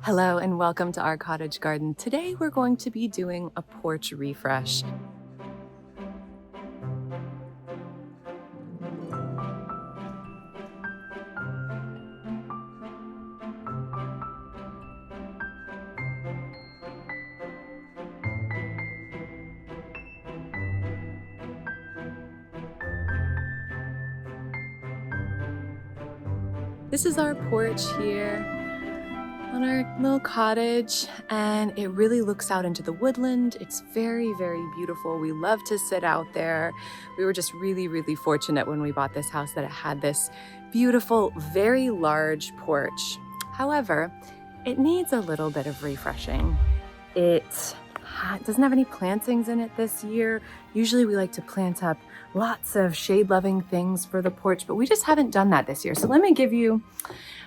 Hello and welcome to our cottage garden. Today we're going to be doing a porch refresh. This is our porch here on our little cottage, and it really looks out into the woodland. It's very, very beautiful. We love to sit out there. We were just really, really fortunate when we bought this house that it had this beautiful, very large porch. However, it needs a little bit of refreshing. It doesn't have any plantings in it this year. Usually we like to plant up lots of shade-loving things for the porch, but we just haven't done that this year. So let me give you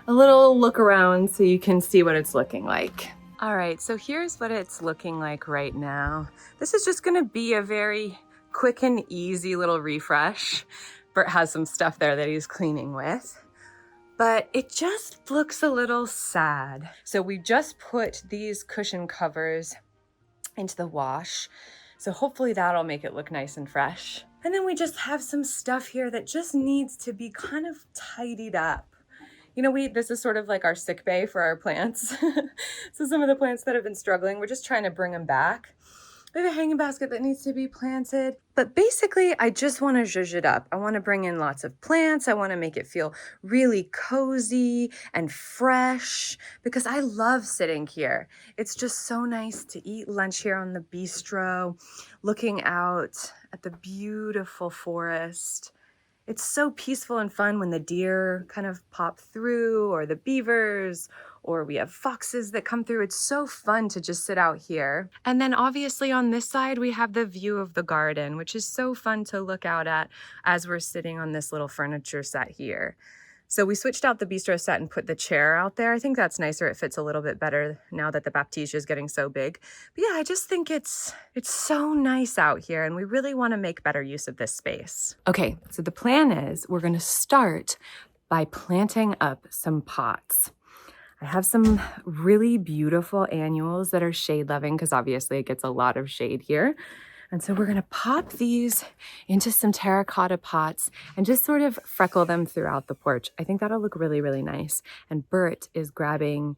a little look around so you can see what it's looking like. All right, so here's what it's looking like right now. This is just gonna be a very quick and easy little refresh. Bert has some stuff there that he's cleaning with, but it just looks a little sad. So we just put these cushion covers into the wash. So hopefully that'll make it look nice and fresh. And then we just have some stuff here that just needs to be kind of tidied up. You know, this is sort of like our sick bay for our plants. So some of the plants that have been struggling, we're just trying to bring them back. We have a hanging basket that needs to be planted. But basically, I just want to zhuzh it up. I want to bring in lots of plants. I want to make it feel really cozy and fresh because I love sitting here. It's just so nice to eat lunch here on the bistro, looking out at the beautiful forest. It's so peaceful and fun when the deer kind of pop through, or the beavers, or we have foxes that come through. It's so fun to just sit out here. And then obviously on this side, we have the view of the garden, which is so fun to look out at as we're sitting on this little furniture set here. So we switched out the bistro set and put the chair out there. I think that's nicer. It fits a little bit better now that the Baptiste is getting so big. But yeah, I just think it's so nice out here, and we really want to make better use of this space. Okay, so the plan is we're going to start by planting up some pots. I have some really beautiful annuals that are shade loving because obviously it gets a lot of shade here. And so we're gonna pop these into some terracotta pots and just sort of freckle them throughout the porch. I think that'll look really, really nice. And Bert is grabbing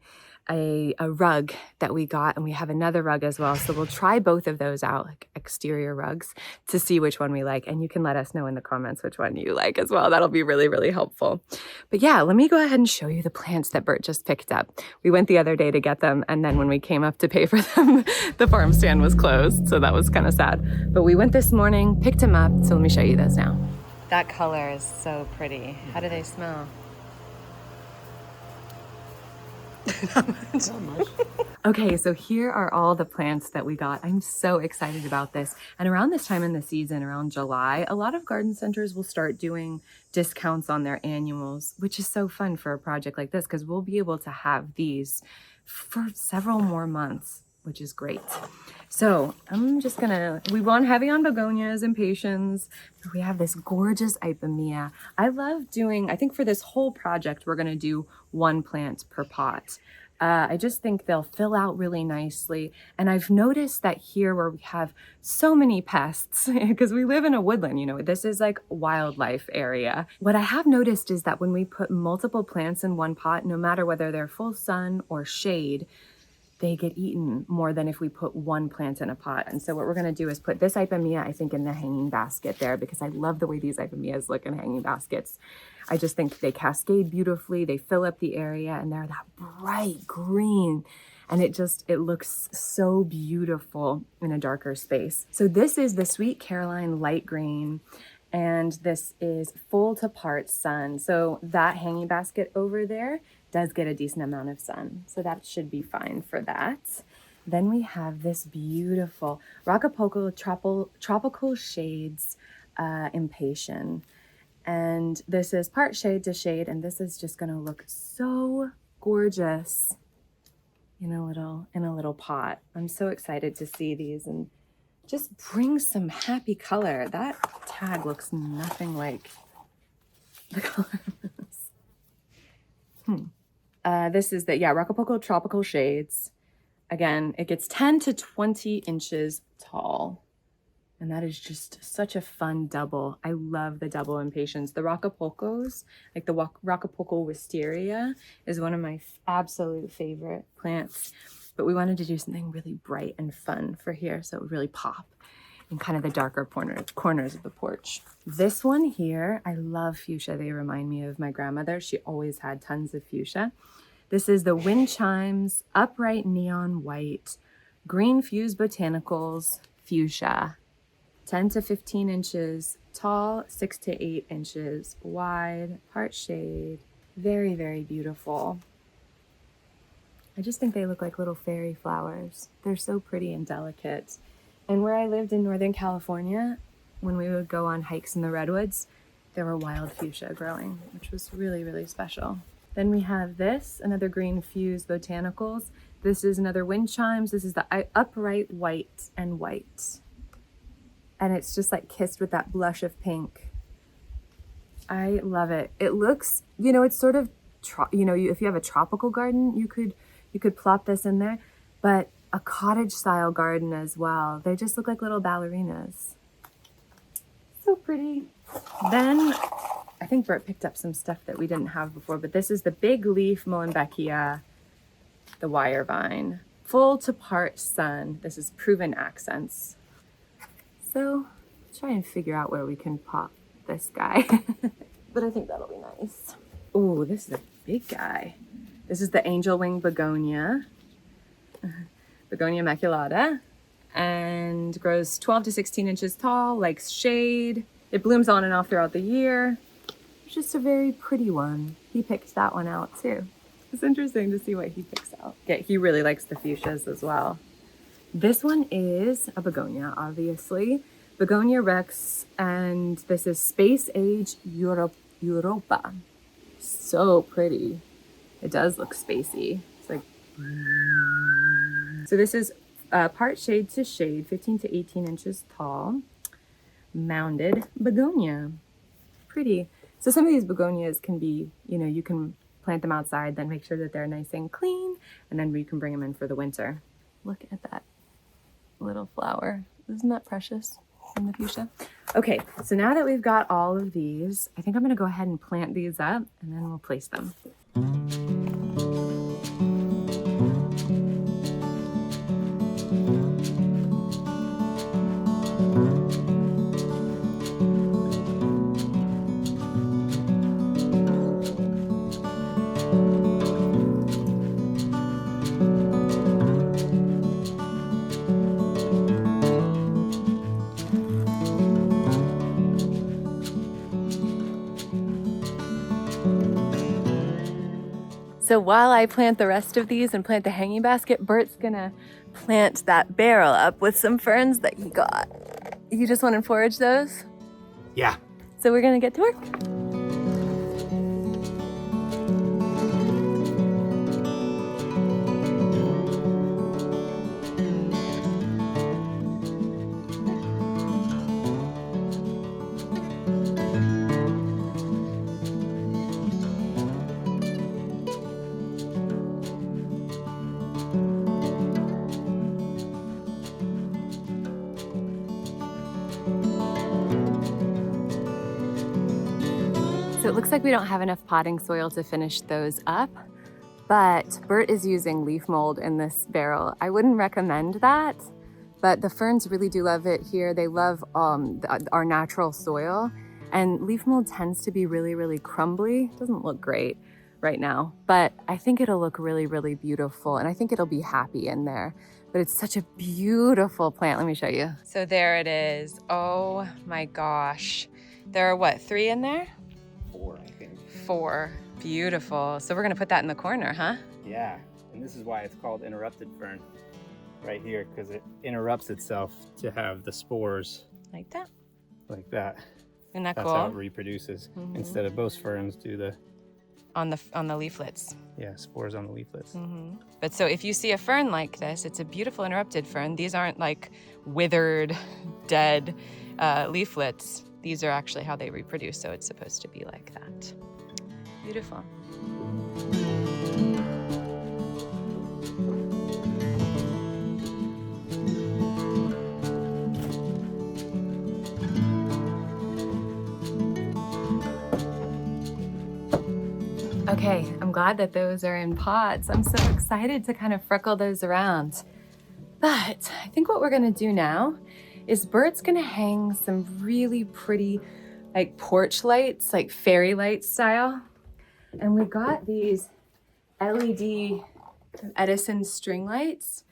a rug that we got, and we have another rug as well. So we'll try both of those out, like exterior rugs, to see which one we like. And you can let us know in the comments which one you like as well. That'll be really, really helpful. But yeah, let me go ahead and show you the plants that Bert just picked up. We went the other day to get them, and then when we came up to pay for them, the farm stand was closed. So that was kind of sad. But we went this morning, picked them up. So let me show you those now. That color is so pretty. How do they smell? Not much. Okay, so here are all the plants that we got. I'm so excited about this. And around this time in the season, around July, a lot of garden centers will start doing discounts on their annuals, which is so fun for a project like this because we'll be able to have these for several more months, which is great. So I'm just we want heavy on begonias and patience. We have this gorgeous Ipomoea. I think for this whole project, we're gonna do one plant per pot. I just think they'll fill out really nicely. And I've noticed that here where we have so many pests, because we live in a woodland, you know, this is like wildlife area. What I have noticed is that when we put multiple plants in one pot, no matter whether they're full sun or shade, they get eaten more than if we put one plant in a pot. And so what we're gonna do is put this Ipomoea, I think, in the hanging basket there because I love the way these Ipomoeas look in hanging baskets. I just think they cascade beautifully, they fill up the area, and they're that bright green. And it looks so beautiful in a darker space. So this is the Sweet Caroline light green, and this is full to part sun. So that hanging basket over there does get a decent amount of sun. So that should be fine for that. Then we have this beautiful Rocapoco Tropical Shades Impatient. And this is part shade to shade, and this is just gonna look so gorgeous in a little pot. I'm so excited to see these and just bring some happy color. That tag looks nothing like the color of this. This is the, Rocapulco Tropical Shades. Again, it gets 10 to 20 inches tall. And that is just such a fun double. I love the double impatiens. The Rocapulcos, like the Rocapulco wisteria, is one of my absolute favorite plants. But we wanted to do something really bright and fun for here, so it would really pop in kind of the darker corners of the porch. This one here, I love fuchsia. They remind me of my grandmother. She always had tons of fuchsia. This is the Wind Chimes Upright Neon White Green Fused Botanicals Fuchsia. 10 to 15 inches tall, 6 to 8 inches wide, part shade. Very, very beautiful. I just think they look like little fairy flowers. They're so pretty and delicate. And where I lived in Northern California, when we would go on hikes in the redwoods, there were wild fuchsia growing, which was really, really special. Then we have this, another Green Fused Botanicals. This is another Wind Chimes. This is the Upright White and White. And it's just like kissed with that blush of pink. I love it. It looks, it's sort of, if you have a tropical garden, you could plop this in there, but a cottage style garden as well. They just look like little ballerinas. So pretty. Then I think Bert picked up some stuff that we didn't have before, but this is the Big Leaf Molenbeekia, the wire vine. Full to part sun. This is Proven Accents. So try and figure out where we can pop this guy. But I think that'll be nice. Oh, this is a big guy. This is the Angel Wing Begonia. Begonia maculata. And grows 12 to 16 inches tall, likes shade. It blooms on and off throughout the year. It's just a very pretty one. He picked that one out too. It's interesting to see what he picks out. Yeah, he really likes the fuchsias as well. This one is a begonia, obviously. Begonia Rex, and this is Space Age Europa. So pretty. It does look spacey. It's like... So this is part shade to shade, 15 to 18 inches tall. Mounded begonia. Pretty. So some of these begonias can be, you can plant them outside, then make sure that they're nice and clean, and then you can bring them in for the winter. Look at that little flower. Isn't that precious in the fuchsia? Okay, so now that we've got all of these, I think I'm gonna go ahead and plant these up and then we'll place them. So while I plant the rest of these and plant the hanging basket, Bert's gonna plant that barrel up with some ferns that he got. You just want to forage those? Yeah. So we're gonna get to work. So it looks like we don't have enough potting soil to finish those up, but Bert is using leaf mold in this barrel. I wouldn't recommend that, but the ferns really do love it here. They love our natural soil, and leaf mold tends to be really, really crumbly. It doesn't look great right now, but I think it'll look really, really beautiful, and I think it'll be happy in there. But it's such a beautiful plant. Let me show you. So there it is. Oh my gosh. There are what, 3 in there? 4, I think. 4. Beautiful. So we're gonna put that in the corner, huh? Yeah, and this is why it's called interrupted fern right here, because it interrupts itself to have the spores Like that. like that. Isn't that That's cool? how it reproduces. Instead of most ferns do the On the leaflets. spores on the leaflets. But so if you see a fern like this, it's a beautiful interrupted fern. These aren't like withered, dead leaflets. These are actually how they reproduce, so it's supposed to be like that. Beautiful. Okay, I'm glad that those are in pots. I'm so excited to kind of freckle those around. But I think what we're gonna do now is Bert's gonna hang some really pretty like porch lights, like fairy light style. And we got these LED Edison string lights.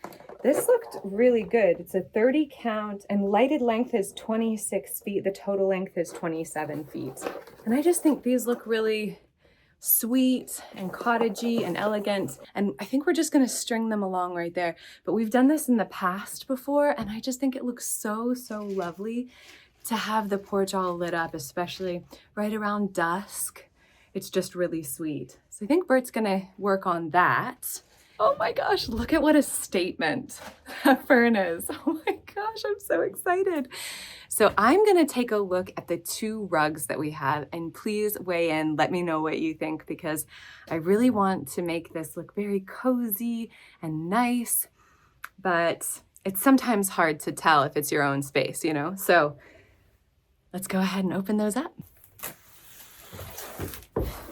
This looked really good. It's a 30 count and lighted length is 26 feet. The total length is 27 feet. And I just think these look really sweet and cottagey and elegant. And I think we're just gonna string them along right there. But we've done this in the past before and I just think it looks so, so lovely to have the porch all lit up, especially right around dusk. It's just really sweet. So I think Bert's gonna work on that. Oh my gosh, look at what a statement that fern is. Oh my gosh, I'm so excited. So I'm gonna take a look at the 2 rugs that we have and please weigh in, let me know what you think because I really want to make this look very cozy and nice, but it's sometimes hard to tell if it's your own space, you know? So let's go ahead and open those up.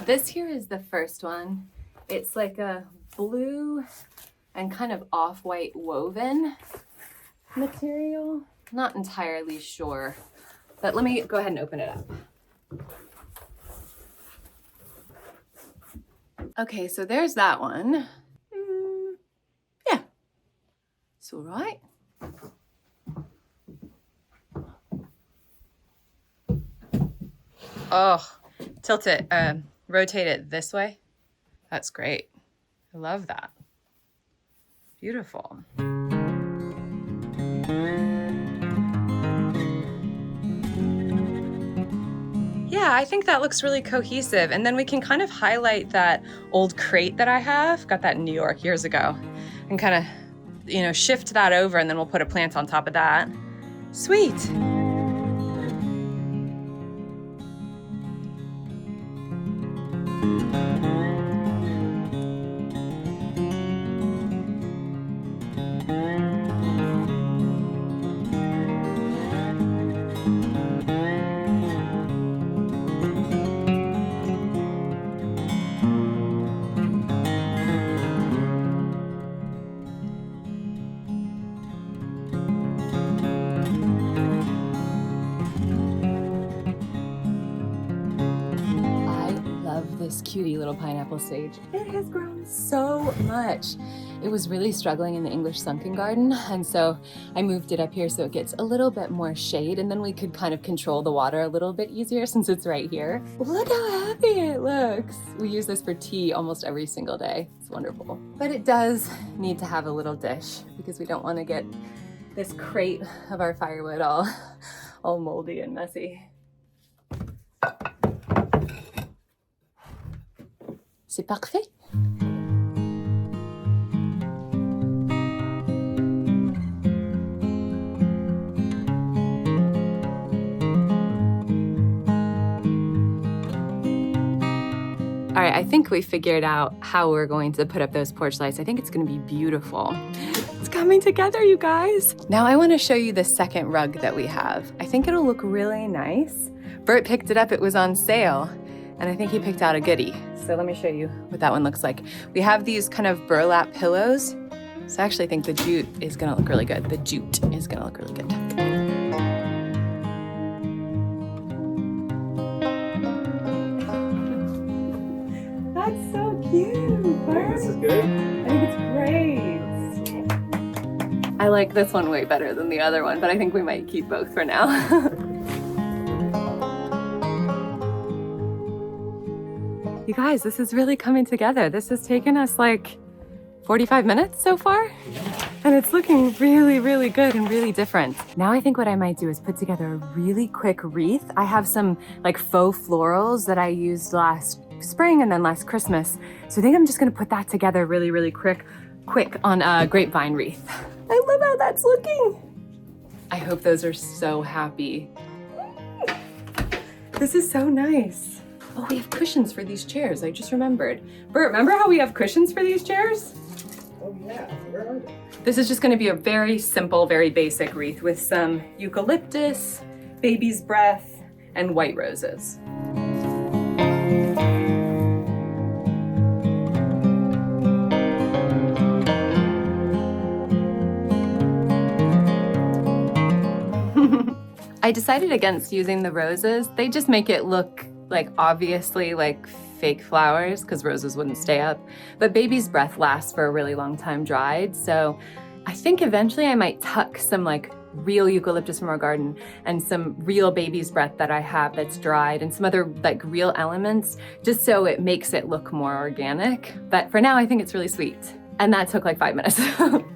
This here is the first one. It's like a blue and kind of off-white woven material. Not entirely sure, but let me go ahead and open it up. Okay, so there's that one. Yeah, it's all right. Oh, tilt it, rotate it this way. That's great. I love that. Beautiful. Yeah, I think that looks really cohesive. And then we can kind of highlight that old crate that I have, got that in New York years ago, and kind of, you know, shift that over and then we'll put a plant on top of that. Sweet. This cutie little pineapple sage. It has grown so much. It was really struggling in the English sunken garden, and so I moved it up here so it gets a little bit more shade, and then we could kind of control the water a little bit easier since it's right here. Look how happy it looks. We use this for tea almost every single day. It's wonderful. But it does need to have a little dish because we don't want to get this crate of our firewood all moldy and messy. C'est parfait. All right, I think we figured out how we're going to put up those porch lights. I think it's gonna be beautiful. It's coming together, you guys. Now I wanna show you the second rug that we have. I think it'll look really nice. Bert picked it up, it was on sale. And I think he picked out a goodie. So let me show you what that one looks like. We have these kind of burlap pillows. So I actually think the jute is gonna look really good. The jute is gonna look really good. That's so cute, Bert. This is good. I think it's great. I like this one way better than the other one, but I think we might keep both for now. You guys, this is really coming together. This has taken us like 45 minutes so far, and it's looking really, really good and really different. Now I think what I might do is put together a really quick wreath. I have some like faux florals that I used last spring and then last Christmas. So I think I'm just gonna put that together really, really quick on a grapevine wreath. I love how that's looking. I hope those are so happy. This is so nice. Oh, we have cushions for these chairs. I just remembered. Bert, remember how we have cushions for these chairs? Oh yeah, where are they? This is just gonna be a very simple, very basic wreath with some eucalyptus, baby's breath, and white roses. I decided against using the roses. They just make it look like obviously like fake flowers because roses wouldn't stay up. But baby's breath lasts for a really long time dried. So I think eventually I might tuck some like real eucalyptus from our garden and some real baby's breath that I have that's dried and some other like real elements just so it makes it look more organic. But for now, I think it's really sweet. And that took like 5 minutes.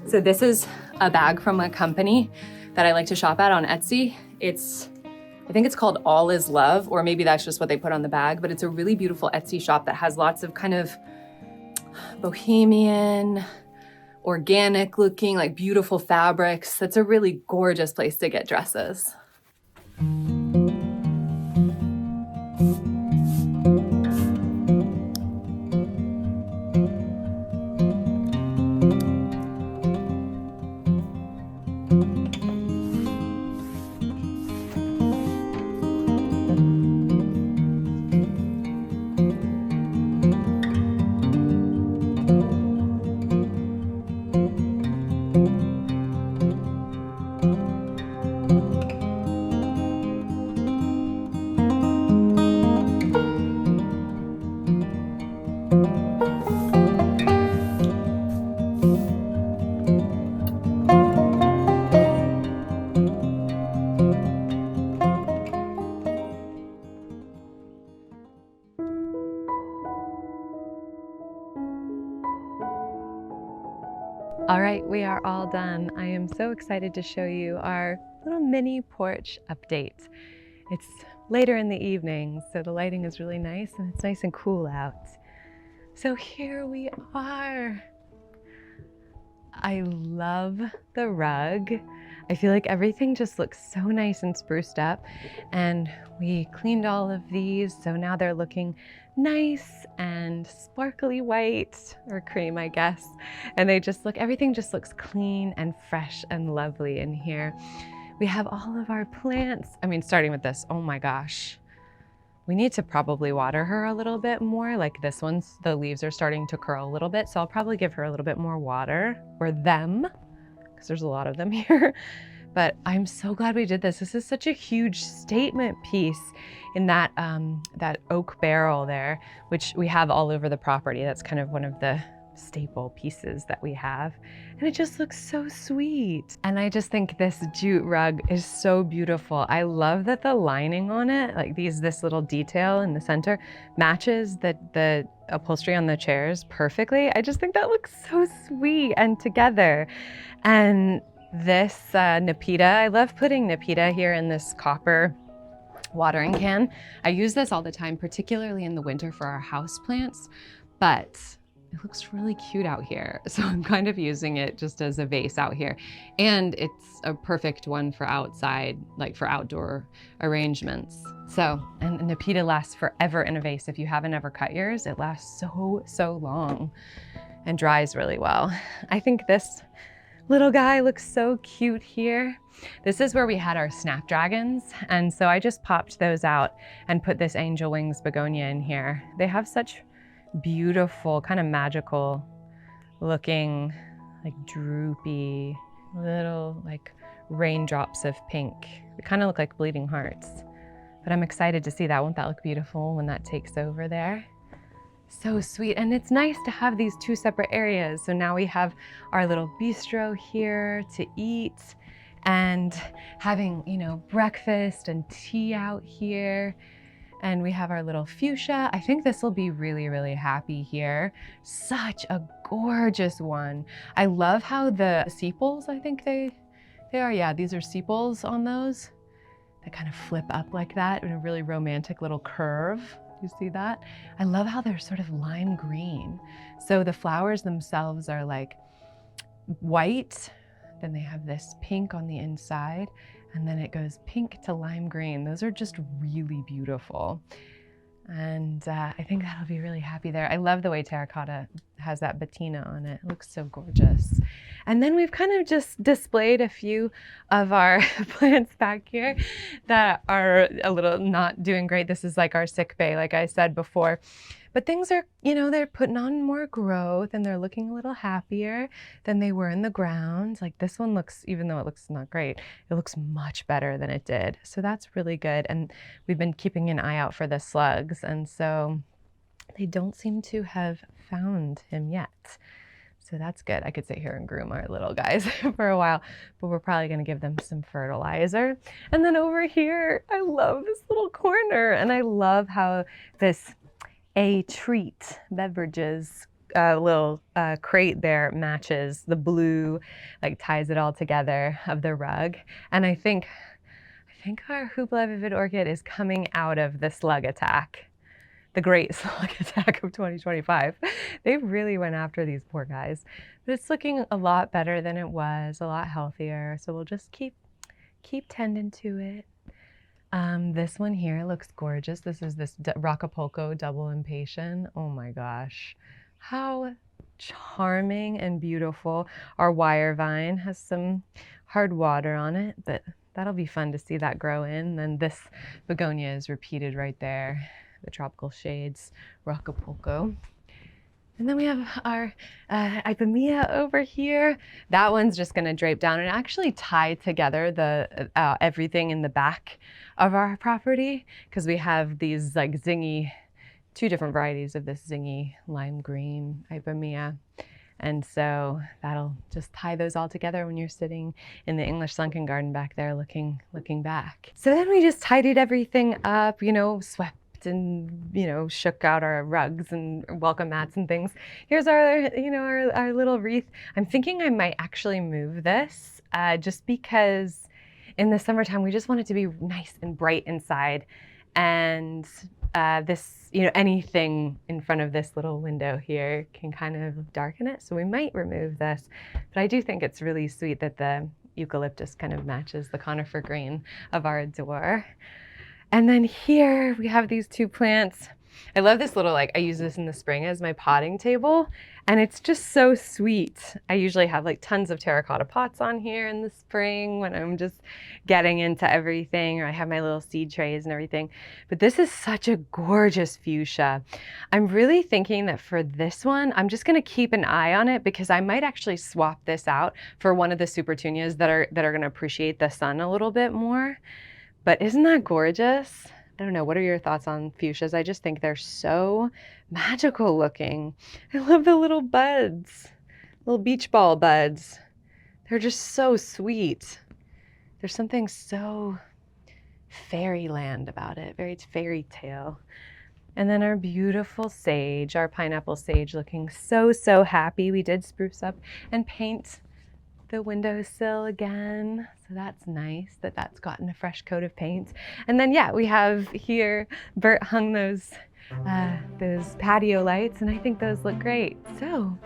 So this is a bag from a company that I like to shop at on Etsy. I think it's called All Is Love, or maybe that's just what they put on the bag, but it's a really beautiful Etsy shop that has lots of kind of bohemian, organic looking, like beautiful fabrics. That's a really gorgeous place to get dresses. All right, we are all done. I am so excited to show you our little mini porch update. It's later in the evening, so the lighting is really nice and it's nice and cool out. So here we are. I love the rug. I feel like everything just looks so nice and spruced up, and we cleaned all of these, so now they're looking nice and sparkly white, or cream, I guess. And everything just looks clean and fresh and lovely in here. We have all of our plants. I mean, starting with this, oh my gosh. We need to probably water her a little bit more. Like this one's, the leaves are starting to curl a little bit, so I'll probably give her a little bit more water, or them, because there's a lot of them here. But I'm so glad we did this. This is such a huge statement piece in that, that oak barrel there, which we have all over the property. That's kind of one of the staple pieces that we have. And it just looks so sweet. And I just think this jute rug is so beautiful. I love that the lining on it, like this little detail in the center, matches the upholstery on the chairs perfectly. I just think that looks so sweet and together. And this Nepeta, I love putting Nepeta here in this copper watering can. I use this all the time, particularly in the winter for our house plants, but it looks really cute out here. So I'm kind of using it just as a vase out here. And it's a perfect one for outside, like for outdoor arrangements. So, and Nepeta lasts forever in a vase. If you haven't ever cut yours, it lasts so long and dries really well. I think this little guy looks so cute here. This is where we had our snapdragons. And so I just popped those out and put this angel wings begonia in here. They have such beautiful, kind of magical looking, like droopy little like raindrops of pink. They kind of look like bleeding hearts, but I'm excited to see that. Won't that look beautiful when that takes over there? So sweet. And it's nice to have these two separate areas. So now we have our little bistro here to eat and having, you know, breakfast and tea out here. And we have our little fuchsia. I think this will be really happy here. Such a gorgeous one. I love how the sepals, I think they are. Yeah, these are sepals on those. They kind of flip up like that in a really romantic little curve. You see that? I love how they're sort of lime green. So the flowers themselves are like white, then they have this pink on the inside, and then it goes pink to lime green. Those are just really beautiful. And I think that'll be really happy there. I love the way terracotta has that patina on it. It looks so gorgeous. And then we've kind of just displayed a few of our plants back here that are a little not doing great. This is like our sick bay, like I said before. But things are, you know, they're putting on more growth and they're looking a little happier than they were in the ground. Like this one looks, even though it looks not great, it looks much better than it did. So that's really good. And we've been keeping an eye out for the slugs. And so they don't seem to have found him yet. So that's good. I could sit here and groom our little guys for a while, but we're probably going to give them some fertilizer. And then over here, I love this little corner, and I love how this A Treat Beverages little crate there matches the blue, like ties it all together of the rug. And I think our Hoopla Vivid Orchid is coming out of the slug attack. The great slug attack of 2025. They really went after these poor guys. But it's looking a lot better than it was, a lot healthier. So we'll just keep tending to it. This one here looks gorgeous. This is this Rockapulco double impatient. Oh my gosh. How charming and beautiful. Our wire vine has some hard water on it, but that'll be fun to see that grow in. Then this begonia is repeated right there. The tropical shades, Rockapulco. And then we have our Ipomoea over here. That one's just gonna drape down and actually tie together the everything in the back of our property, because we have these like zingy, two different varieties of this zingy lime green Ipomoea. And so that'll just tie those all together when you're sitting in the English sunken garden back there looking back. So then we just tidied everything up, you know, swept and, you know, shook out our rugs and welcome mats and things. Here's our, you know, our little wreath. I'm thinking I might actually move this just because in the summertime, we just want it to be nice and bright inside. And this, you know, anything in front of this little window here can kind of darken it. So we might remove this, but I do think it's really sweet that the eucalyptus kind of matches the conifer green of our door. And then here we have these two plants. I love this little, like, I use this in the spring as my potting table, and it's just so sweet. I usually have like tons of terracotta pots on here in the spring when I'm just getting into everything, or I have my little seed trays and everything. But this is such a gorgeous fuchsia. I'm really thinking that for this one, I'm just gonna keep an eye on it because I might actually swap this out for one of the supertunias that are gonna appreciate the sun a little bit more. But isn't that gorgeous? I don't know, what are your thoughts on fuchsias? I just think they're so magical looking. I love the little buds, little beach ball buds. They're just so sweet. There's something so fairyland about it, very fairy tale. And then our beautiful sage, our pineapple sage, looking so, so happy. We did spruce up and paint the windowsill again. So that's nice that that's gotten a fresh coat of paint. And then, yeah, we have here, Bert hung those patio lights, and I think those look great. So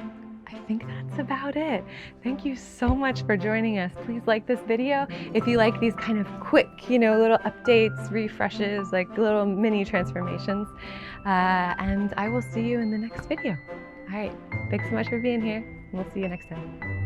I think that's about it. Thank you so much for joining us. Please like this video if you like these kind of quick, you know, little updates, refreshes, like little mini transformations. And I will see you in the next video. All right, thanks so much for being here. We'll see you next time.